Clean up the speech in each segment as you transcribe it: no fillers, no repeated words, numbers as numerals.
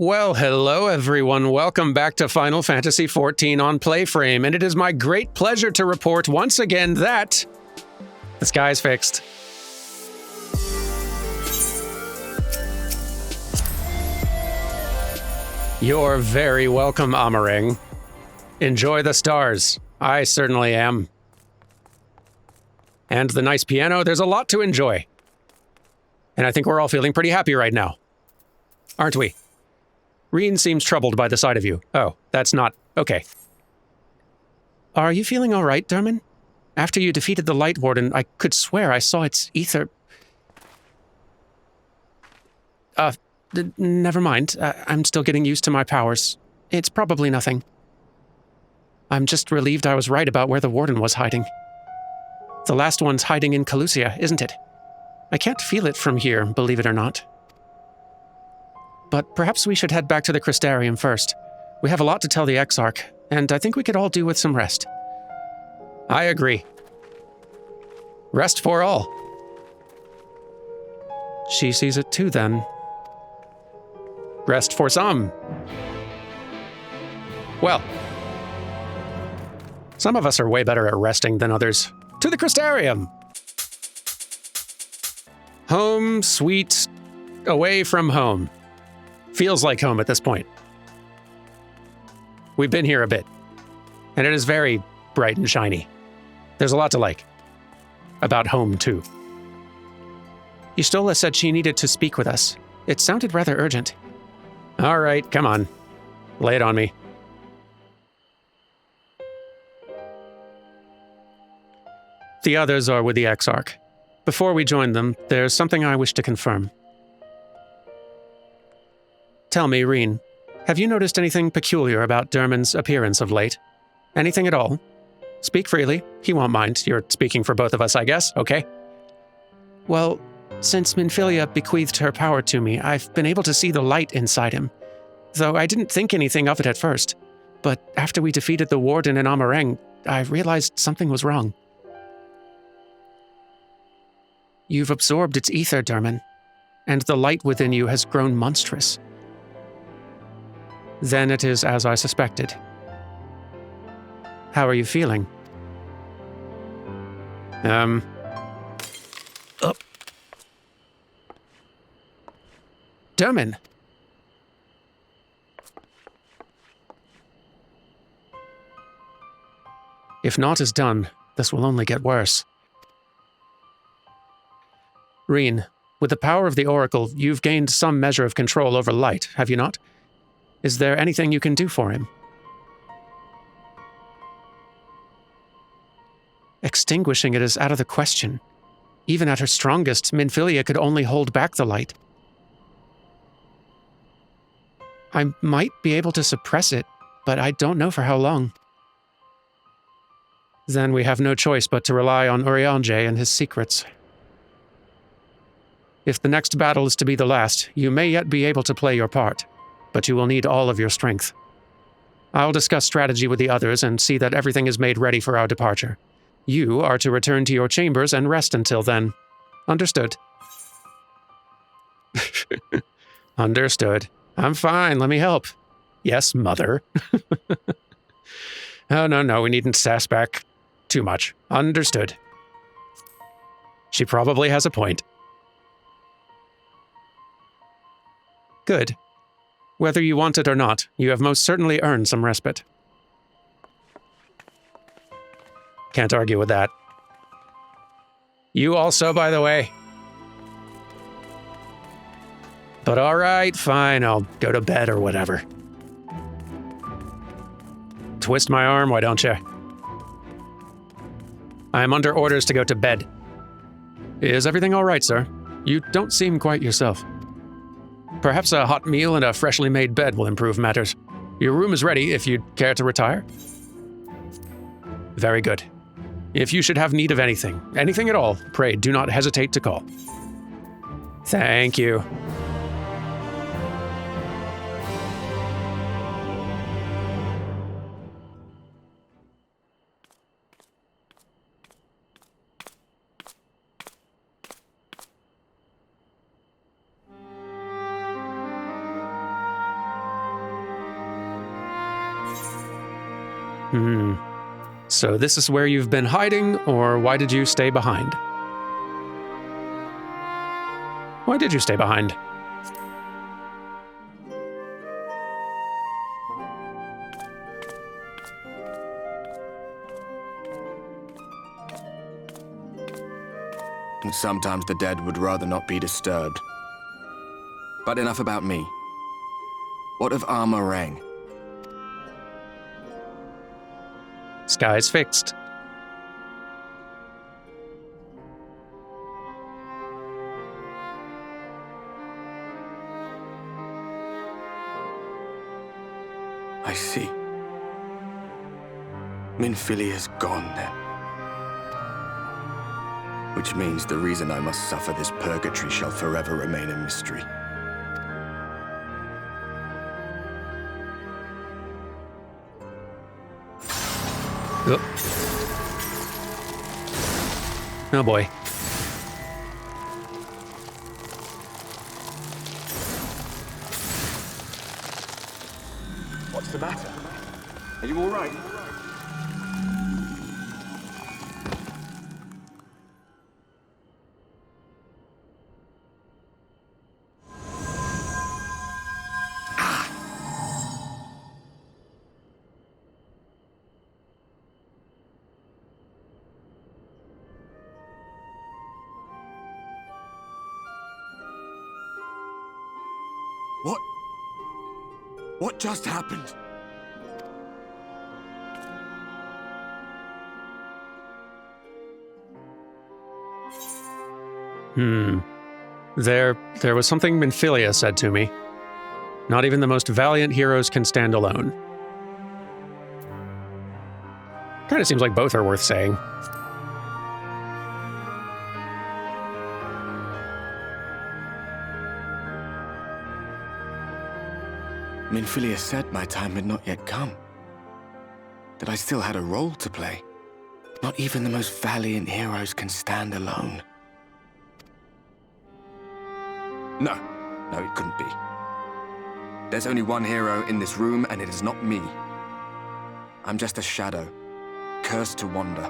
Well, hello everyone. Welcome back to Final Fantasy XIV on PlayFrame, and it is my great pleasure to report once again that the sky's fixed. You're very welcome, Amarang. Enjoy the stars. I certainly am. And the nice piano, there's a lot to enjoy. And I think we're all feeling pretty happy right now. Aren't we? Reen seems troubled by the sight of you. Oh, that's not... okay. Are you feeling all right, Derman? After you defeated the Light Warden, I could swear I saw its ether... never mind. I'm still getting used to my powers. It's probably nothing. I'm just relieved I was right about where the Warden was hiding. The last one's hiding in Calusia, isn't it? I can't feel it from here, believe it or not. But perhaps we should head back to the Crystarium first. We have a lot to tell the Exarch, and I think we could all do with some rest. I agree. Rest for all. She sees it too, then. Rest for some. Well, some of us are way better at resting than others. To the Crystarium! Home, sweet, away from home. Feels like home at this point. We've been here a bit, and it is very bright and shiny. There's a lot to like. About home, too. Y'shtola said she needed to speak with us. It sounded rather urgent. All right, come on. Lay it on me. The others are with the Exarch. Before we join them, there's something I wish to confirm. Tell me, Reen, have you noticed anything peculiar about Derman's appearance of late? Anything at all? Speak freely. He won't mind. You're speaking for both of us, I guess, okay? Well, since Minfilia bequeathed her power to me, I've been able to see the light inside him. Though I didn't think anything of it at first. But after we defeated the Warden in Amarang, I realized something was wrong. You've absorbed its ether, Derman, and the light within you has grown monstrous. Then it is as I suspected. How are you feeling? Derman! If naught is done, this will only get worse. Reen, with the power of the Oracle, you've gained some measure of control over light, have you not? Is there anything you can do for him? Extinguishing it is out of the question. Even at her strongest, Minfilia could only hold back the light. I might be able to suppress it, but I don't know for how long. Then we have no choice but to rely on Urianger and his secrets. If the next battle is to be the last, you may yet be able to play your part, but you will need all of your strength. I'll discuss strategy with the others and see that everything is made ready for our departure. You are to return to your chambers and rest until then. Understood? Understood. I'm fine, let me help. Yes, mother. Oh, no, we needn't sass back too much. Understood. She probably has a point. Good. Whether you want it or not, you have most certainly earned some respite. Can't argue with that. You also, by the way. But all right, fine, I'll go to bed or whatever. Twist my arm, why don't you? I am under orders to go to bed. Is everything all right, sir? You don't seem quite yourself. Perhaps a hot meal and a freshly made bed will improve matters. Your room is ready if you'd care to retire. Very good. If you should have need of anything at all, pray do not hesitate to call. Thank you. So this is where you've been hiding, or why did you stay behind? Why did you stay behind? And sometimes the dead would rather not be disturbed. But enough about me. What of Armorang? Sky's fixed. I see. Minfilia's gone then. Which means the reason I must suffer this purgatory shall forever remain a mystery. Oh boy. What's the matter? Are you all right? What just happened? There was something Minfilia said to me. Not even the most valiant heroes can stand alone. Kinda seems like both are worth saying. Minfilia said my time had not yet come. That I still had a role to play. Not even the most valiant heroes can stand alone. No, it couldn't be. There's only one hero in this room, and it is not me. I'm just a shadow, cursed to wander.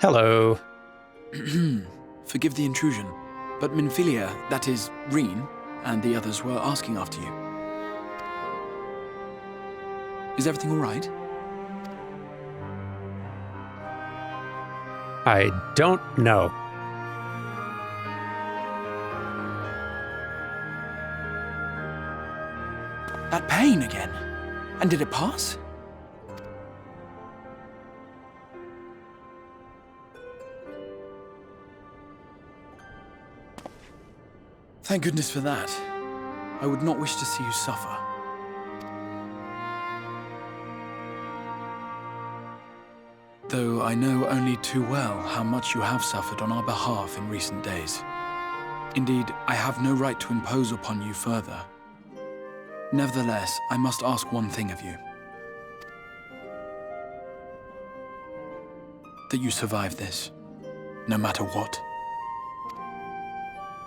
Hello. Forgive the intrusion, but Minfilia, that is, Reen, and the others were asking after you. Is everything all right? I don't know. That pain again. And did it pass? Thank goodness for that. I would not wish to see you suffer. Though I know only too well how much you have suffered on our behalf in recent days. Indeed, I have no right to impose upon you further. Nevertheless, I must ask one thing of you. That you survive this, no matter what.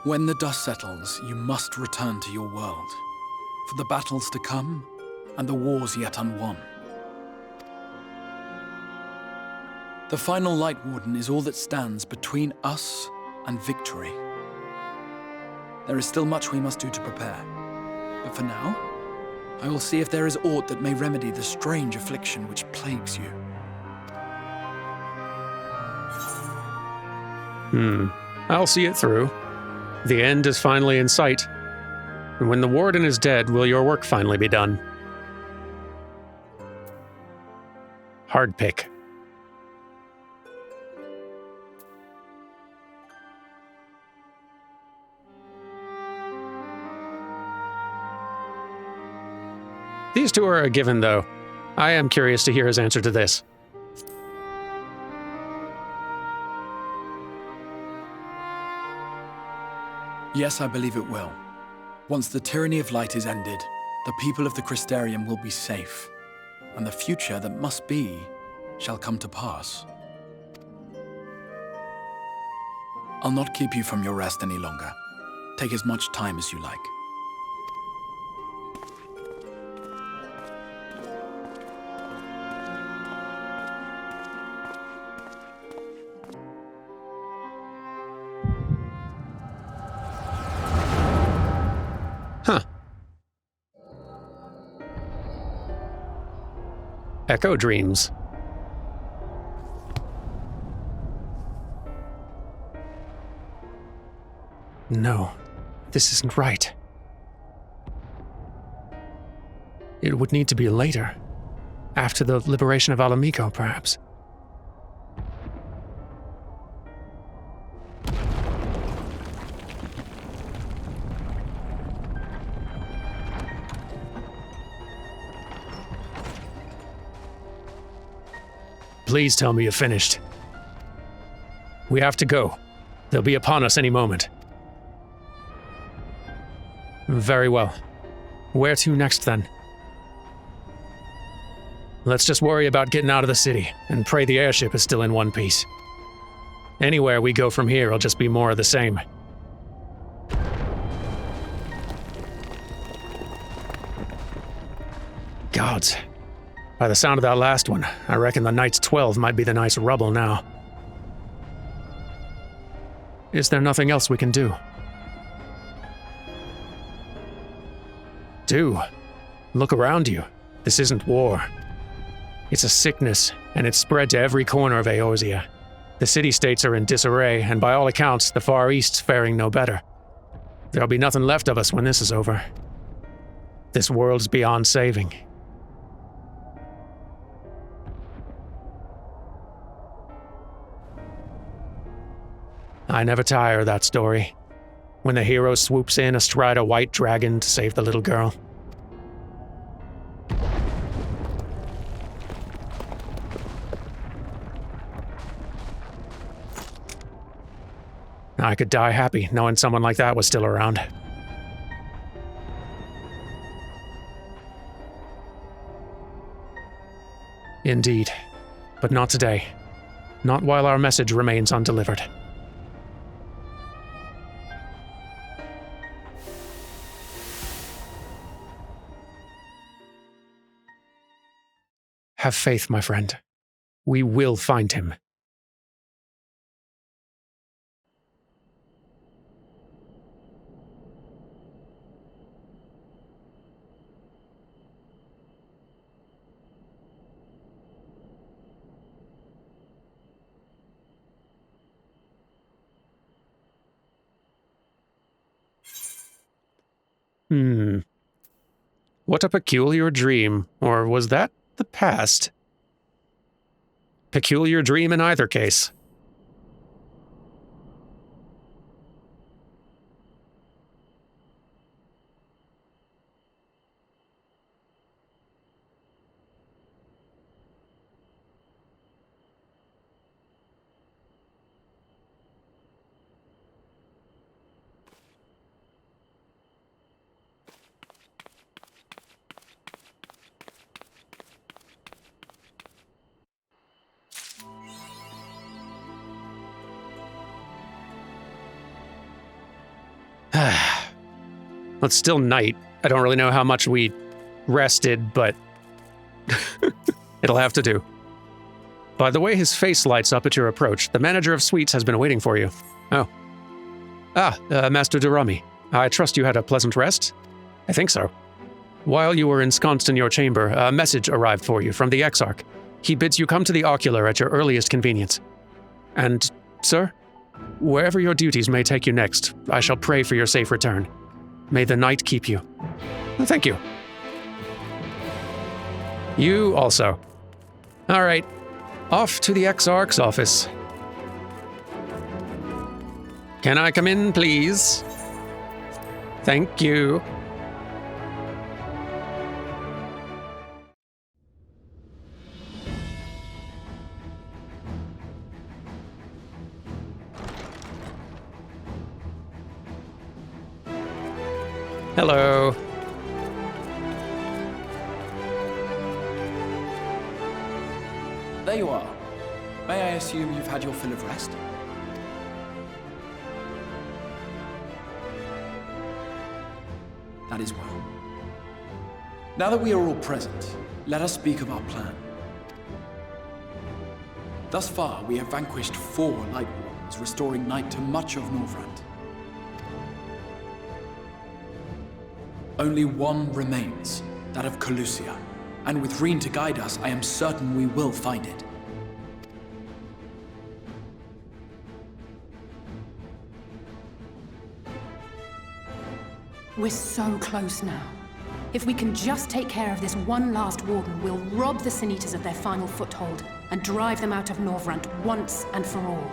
When the dust settles, you must return to your world, for the battles to come and the wars yet unwon. The final Light Warden is all that stands between us and victory. There is still much we must do to prepare, but for now, I will see if there is aught that may remedy the strange affliction which plagues you. I'll see it through. The end is finally in sight. And when the Warden is dead, will your work finally be done? Hard pick. These two are a given, though. I am curious to hear his answer to this. Yes, I believe it will. Once the tyranny of light is ended, the people of the Crystarium will be safe, and the future that must be shall come to pass. I'll not keep you from your rest any longer. Take as much time as you like. Huh. Echo dreams. No, this isn't right. It would need to be later. After the liberation of Alamico, perhaps. Please tell me you're finished. We have to go. They'll be upon us any moment. Very well. Where to next, then? Let's just worry about getting out of the city, and pray the airship is still in one piece. Anywhere we go from here will just be more of the same. Gods. By the sound of that last one, I reckon the Knight's 12 might be the Knight's rubble now. Is there nothing else we can do? Look around you. This isn't war. It's a sickness, and it's spread to every corner of Eorzea. The city-states are in disarray, and by all accounts, the Far East's faring no better. There'll be nothing left of us when this is over. This world's beyond saving. I never tire of that story. When the hero swoops in astride a white dragon to save the little girl. I could die happy knowing someone like that was still around. Indeed, but not today. Not while our message remains undelivered. Have faith, my friend. We will find him. What a peculiar dream, or was that the past? Peculiar dream in either case. Well, it's still night. I don't really know how much we rested, but it'll have to do. By the way his face lights up at your approach, the manager of suites has been waiting for you. Oh. Master Durrami. I trust you had a pleasant rest? I think so. While you were ensconced in your chamber, a message arrived for you from the Exarch. He bids you come to the Ocular at your earliest convenience. And, sir, wherever your duties may take you next, I shall pray for your safe return. May the night keep you. Thank you. You also. All right, off to the Exarch's office. Can I come in, please? Thank you. Hello. There you are. May I assume you've had your fill of rest? That is well. Now that we are all present, let us speak of our plan. Thus far, we have vanquished 4 Light Wardens, restoring night to much of Northrend. Only one remains, that of Calusia, and with Reen to guide us, I am certain we will find it. We're so close now. If we can just take care of this one last Warden, we'll rob the Sin Eaters of their final foothold and drive them out of Northrend once and for all.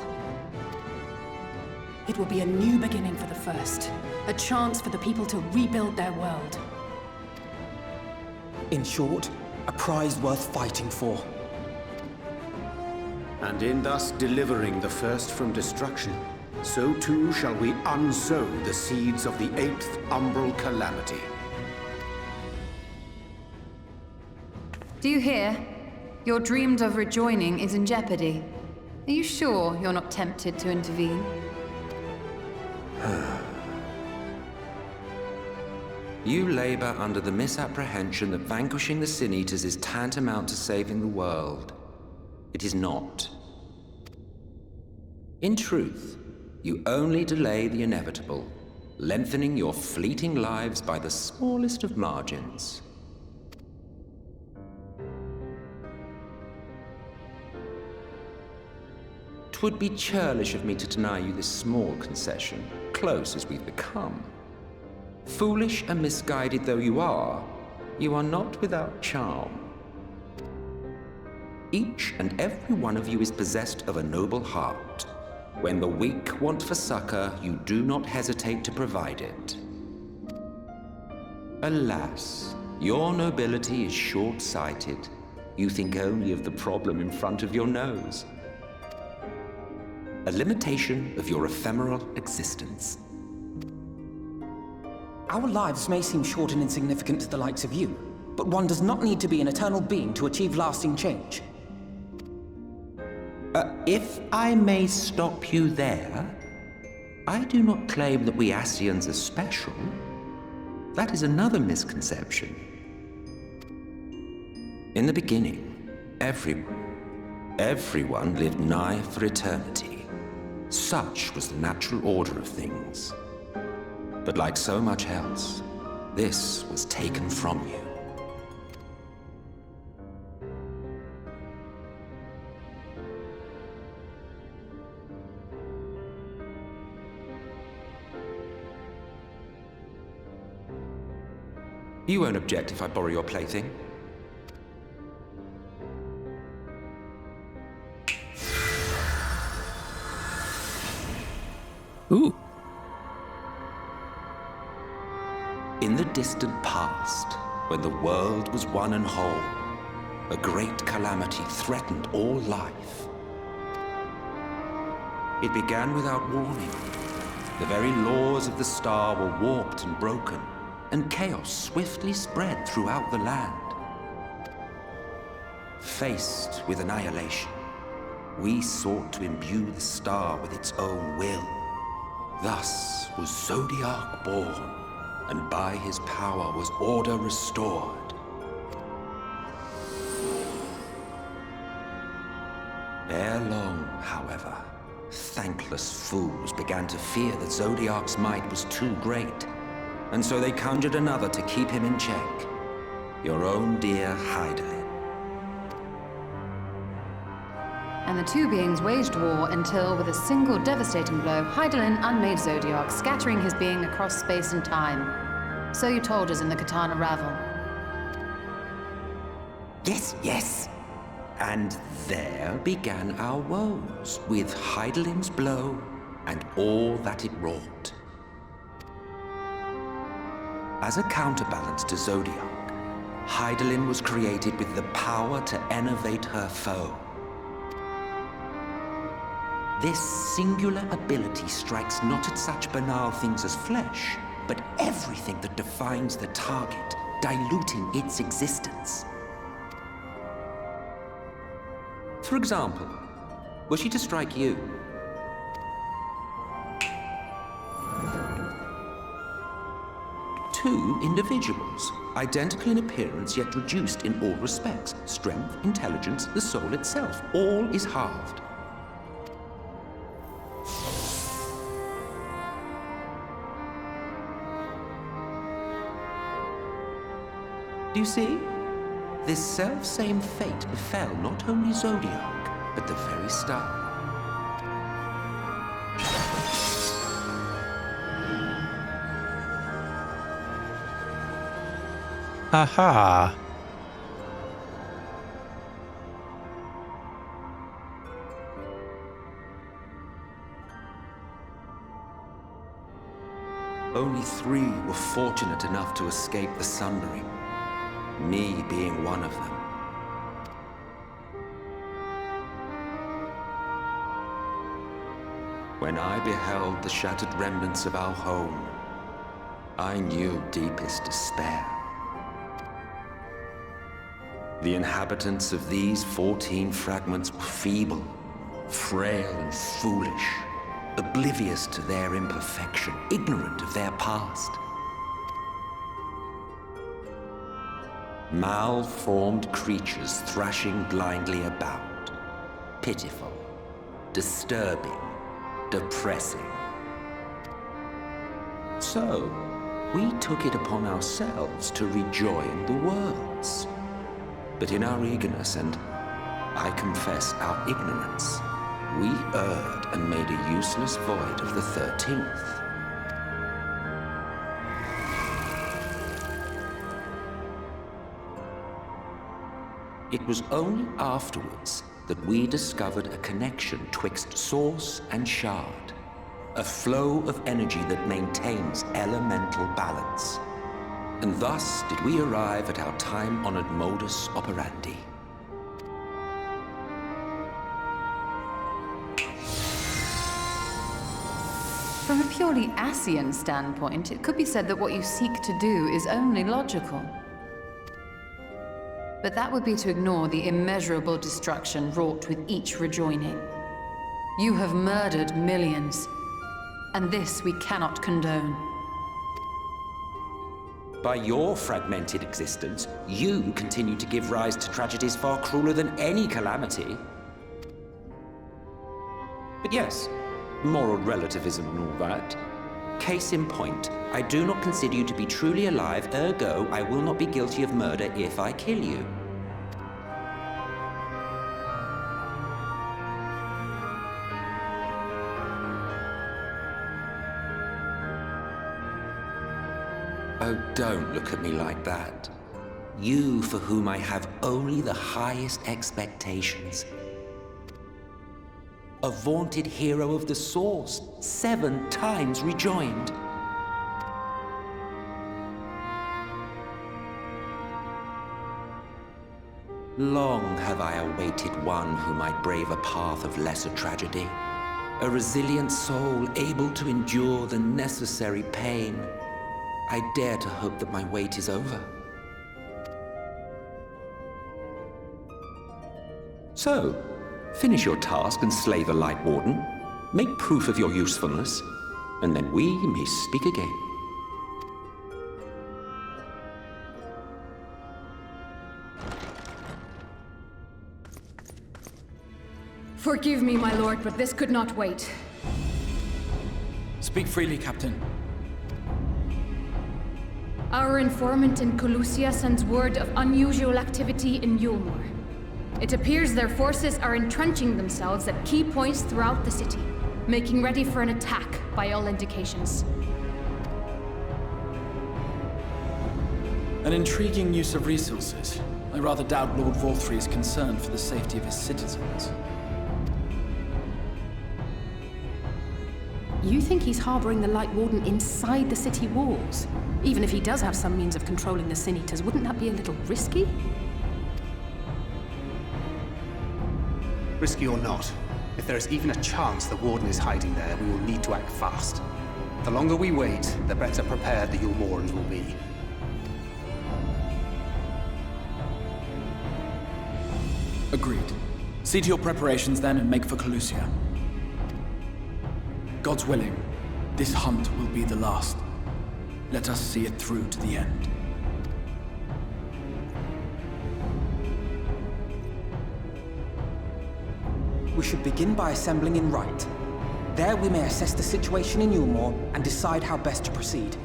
It will be a new beginning for the First, a chance for the people to rebuild their world. In short, a prize worth fighting for. And in thus delivering the First from destruction, so too shall we unsow the seeds of the 8th umbral calamity. Do you hear? Your dreamed of rejoining is in jeopardy. Are you sure you're not tempted to intervene? You labor under the misapprehension that vanquishing the Sin Eaters is tantamount to saving the world. It is not. In truth, you only delay the inevitable, lengthening your fleeting lives by the smallest of margins. Twould be churlish of me to deny you this small concession, close as we've become. Foolish and misguided though you are not without charm. Each and every one of you is possessed of a noble heart. When the weak want for succor, you do not hesitate to provide it. Alas, your nobility is short-sighted. You think only of the problem in front of your nose. A limitation of your ephemeral existence. Our lives may seem short and insignificant to the likes of you, but one does not need to be an eternal being to achieve lasting change. If I may stop you there, I do not claim that we Ascians are special. That is another misconception. In the beginning, everyone lived nigh for eternity. Such was the natural order of things. But like so much else, this was taken from you. You won't object if I borrow your plaything? Ooh. In the distant past, when the world was one and whole, a great calamity threatened all life. It began without warning. The very laws of the star were warped and broken, and chaos swiftly spread throughout the land. Faced with annihilation, we sought to imbue the star with its own will. Thus was Zodiac born, and by his power was order restored. Ere long, however, thankless fools began to fear that Zodiac's might was too great, and so they conjured another to keep him in check. Your own dear Hydaelyn. And the two beings waged war until, with a single devastating blow, Hydaelyn unmade Zodiac, scattering his being across space and time. So you told us in the Katana Ravel. Yes. And there began our woes, with Hydaelyn's blow and all that it wrought. As a counterbalance to Zodiac, Hydaelyn was created with the power to enervate her foe. This singular ability strikes not at such banal things as flesh, but everything that defines the target, diluting its existence. For example, were she to strike you? Two individuals, identical in appearance yet reduced in all respects. Strength, intelligence, the soul itself, all is halved. Do you see? This self-same fate befell not only Zodiac, but the very star. Aha. Only 3 were fortunate enough to escape the Sundering, me being one of them. When I beheld the shattered remnants of our home, I knew deepest despair. The inhabitants of these 14 fragments were feeble, frail and foolish, oblivious to their imperfection, ignorant of their past. Malformed creatures thrashing blindly about. Pitiful, disturbing, depressing. So, we took it upon ourselves to rejoin the worlds. But in our eagerness and, I confess, our ignorance, we erred and made a useless void of the 13th. It was only afterwards that we discovered a connection twixt source and shard, a flow of energy that maintains elemental balance. And thus did we arrive at our time-honored modus operandi. From a purely Ascian standpoint, it could be said that what you seek to do is only logical. But that would be to ignore the immeasurable destruction wrought with each rejoining. You have murdered millions, and this we cannot condone. By your fragmented existence, you continue to give rise to tragedies far crueler than any calamity. But yes, moral relativism and all that. Case in point, I do not consider you to be truly alive, ergo, I will not be guilty of murder if I kill you. Oh, don't look at me like that. You for whom I have only the highest expectations. A vaunted hero of the Source, 7 times rejoined. Long have I awaited one who might brave a path of lesser tragedy. A resilient soul able to endure the necessary pain. I dare to hope that my wait is over. So, finish your task and slay the Light Warden. Make proof of your usefulness, and then we may speak again. Forgive me, my lord, but this could not wait. Speak freely, Captain. Our informant in Colusia sends word of unusual activity in Eulmore. It appears their forces are entrenching themselves at key points throughout the city, making ready for an attack by all indications. An intriguing use of resources. I rather doubt Lord Volthree is concerned for the safety of his citizens. You think he's harboring the Light Warden inside the city walls? Even if he does have some means of controlling the Sin Eaters, wouldn't that be a little risky? Risky or not, if there is even a chance the Warden is hiding there, we will need to act fast. The longer we wait, the better prepared the Eulmorans will be. Agreed. See to your preparations then and make for Calusia. God's willing, this hunt will be the last. Let us see it through to the end. We should begin by assembling in Right. There we may assess the situation in Eulmore and decide how best to proceed.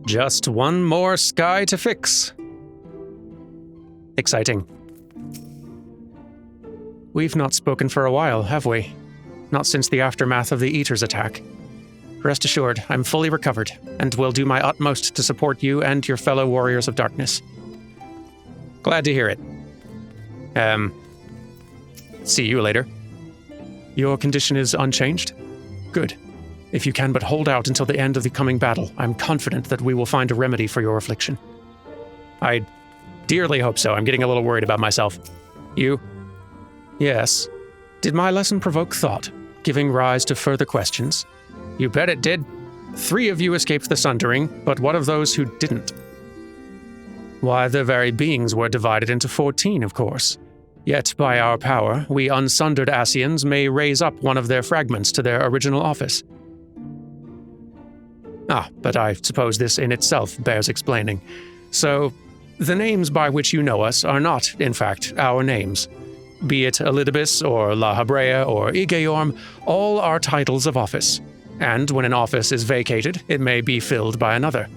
Just one more sky to fix. Exciting. We've not spoken for a while, have we? Not since the aftermath of the Eater's attack. Rest assured, I'm fully recovered, and will do my utmost to support you and your fellow warriors of darkness. Glad to hear it. See you later. Your condition is unchanged? Good. If you can but hold out until the end of the coming battle, I'm confident that we will find a remedy for your affliction. I dearly hope so. I'm getting a little worried about myself. You? Yes. Did my lesson provoke thought, giving rise to further questions? You bet it did. 3 of you escaped the sundering, but what of those who didn't? Why, the very beings were divided into 14, of course. Yet, by our power, we unsundered Ascians may raise up one of their fragments to their original office. But I suppose this in itself bears explaining. So, the names by which you know us are not, in fact, our names. Be it Elidibus or La Habrea or Igeorm, all are titles of office. And when an office is vacated, it may be filled by another.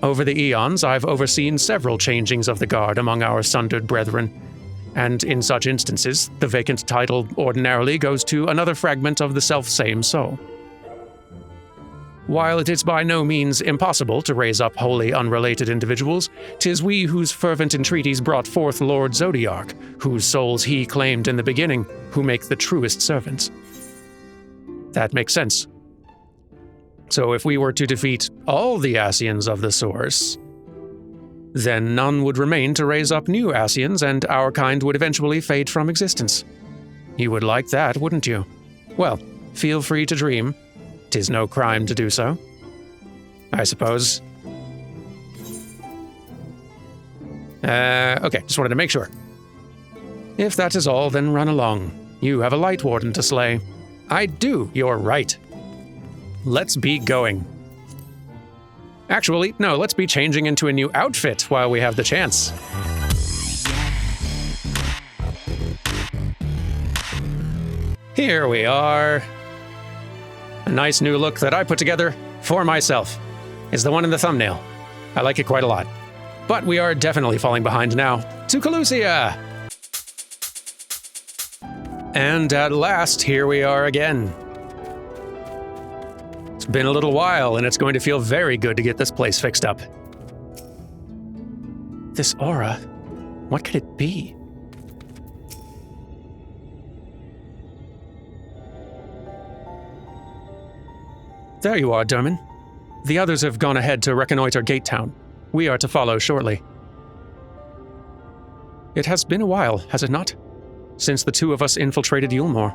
Over the eons, I've overseen several changings of the guard among our sundered brethren. And in such instances, the vacant title ordinarily goes to another fragment of the self-same soul. While it is by no means impossible to raise up wholly unrelated individuals, 'tis we whose fervent entreaties brought forth Lord Zodiark, whose souls he claimed in the beginning, who make the truest servants. That makes sense. So if we were to defeat all the Ascians of the Source, then none would remain to raise up new Ascians, and our kind would eventually fade from existence. You would like that, wouldn't you? Well, feel free to dream. 'Tis no crime to do so, I suppose. Okay, just wanted to make sure. If that is all, then run along. You have a Light Warden to slay. I do, you're right. Let's be going. Actually, no, let's be changing into a new outfit while we have the chance. Here we are. A nice new look that I put together for myself is the one in the thumbnail. I like it quite a lot. But we are definitely falling behind now. To Calusia! And at last, here we are again. It's been a little while, and it's going to feel very good to get this place fixed up. This aura, what could it be? There you are, Derman. The others have gone ahead to reconnoiter Gate Town. We are to follow shortly. It has been a while, has it not? Since the 2 of us infiltrated Eulmore.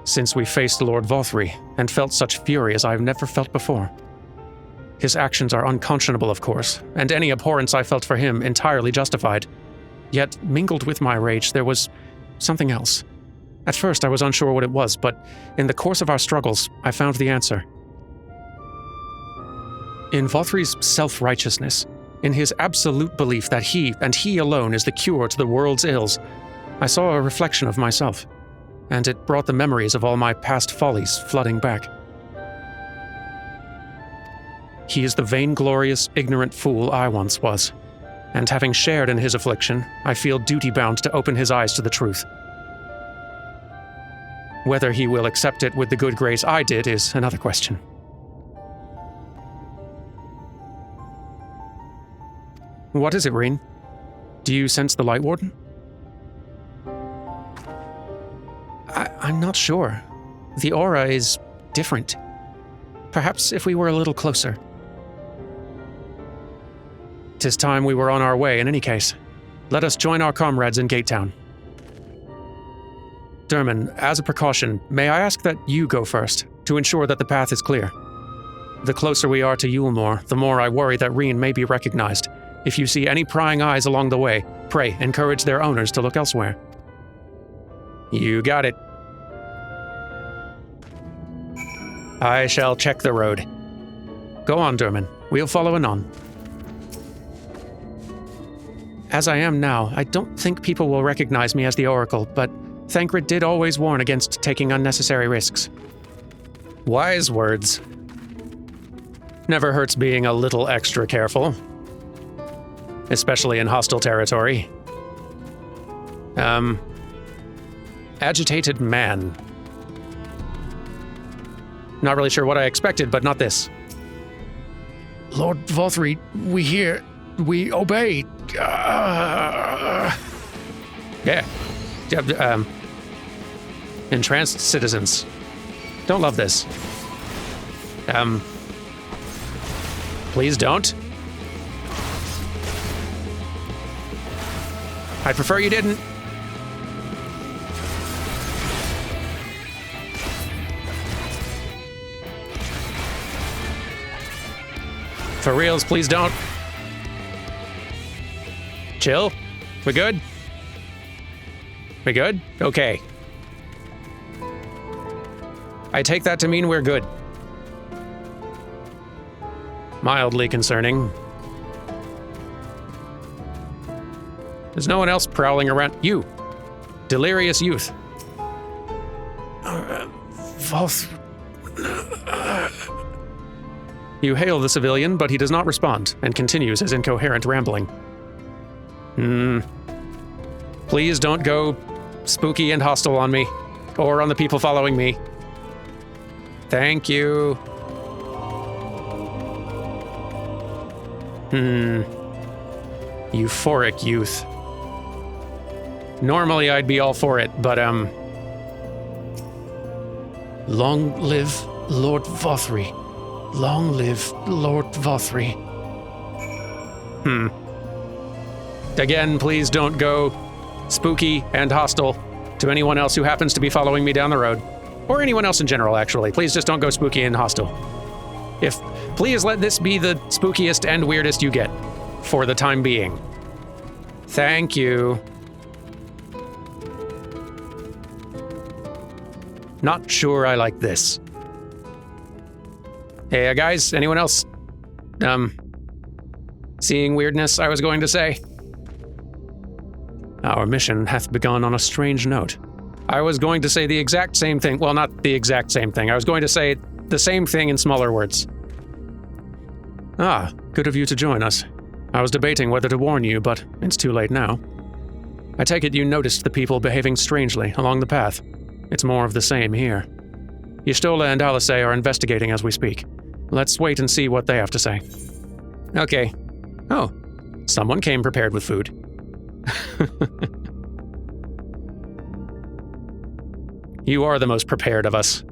Since we faced Lord Volthry and felt such fury as I have never felt before. His actions are unconscionable, of course, and any abhorrence I felt for him entirely justified. Yet, mingled with my rage, there was something else. At first, I was unsure what it was, but in the course of our struggles, I found the answer. In Volthry's self-righteousness, in his absolute belief that he, and he alone, is the cure to the world's ills, I saw a reflection of myself, and it brought the memories of all my past follies flooding back. He is the vainglorious, ignorant fool I once was, and having shared in his affliction, I feel duty-bound to open his eyes to the truth. Whether he will accept it with the good grace I did is another question. What is it, Reen? Do you sense the Light Warden? I'm not sure. The aura is different. Perhaps if we were a little closer. 'Tis time we were on our way in any case. Let us join our comrades in Gatetown. Derman, as a precaution, may I ask that you go first, to ensure that the path is clear? The closer we are to Eulmore, the more I worry that Reen may be recognized. If you see any prying eyes along the way, pray encourage their owners to look elsewhere. You got it. I shall check the road. Go on, Derman. We'll follow anon. As I am now, I don't think people will recognize me as the Oracle, but Thancred did always warn against taking unnecessary risks. Wise words. Never hurts being a little extra careful. Especially in hostile territory. Agitated man. Not really sure what I expected, but not this. Lord Vothri, we hear, we obey. Yeah. Entranced citizens. Don't love this. Please don't. I'd prefer you didn't. For reals, please don't. Chill? We good? We good? Okay. I take that to mean we're good. Mildly concerning. There's no one else prowling around. You. Delirious youth. You hail the civilian, but he does not respond, and continues his incoherent rambling. Please don't go spooky and hostile on me, or on the people following me. Thank you. Euphoric youth. Normally I'd be all for it, but long live Lord Vothri. Long live Lord Vothri. Again, please don't go spooky and hostile to anyone else who happens to be following me down the road. Or anyone else in general, actually. Please just don't go spooky and hostile. Please let this be the spookiest and weirdest you get. For the time being. Thank you. Not sure I like this. Hey, guys, anyone else? Seeing weirdness, I was going to say. Our mission hath begun on a strange note. I was going to say the exact same thing. Well, not the exact same thing. I was going to say the same thing in smaller words. Ah, good of you to join us. I was debating whether to warn you, but it's too late now. I take it you noticed the people behaving strangely along the path. It's more of the same here. Y'shtola and Alisei are investigating as we speak. Let's wait and see what they have to say. Okay. Oh, someone came prepared with food. You are the most prepared of us.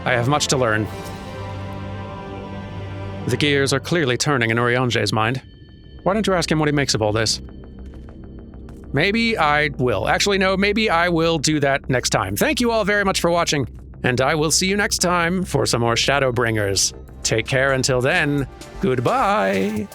I have much to learn. The gears are clearly turning in Urianger's mind. Why don't you ask him what he makes of all this? Maybe I will. Actually, no, maybe I will do that next time. Thank you all very much for watching, and I will see you next time for some more Shadowbringers. Take care until then. Goodbye!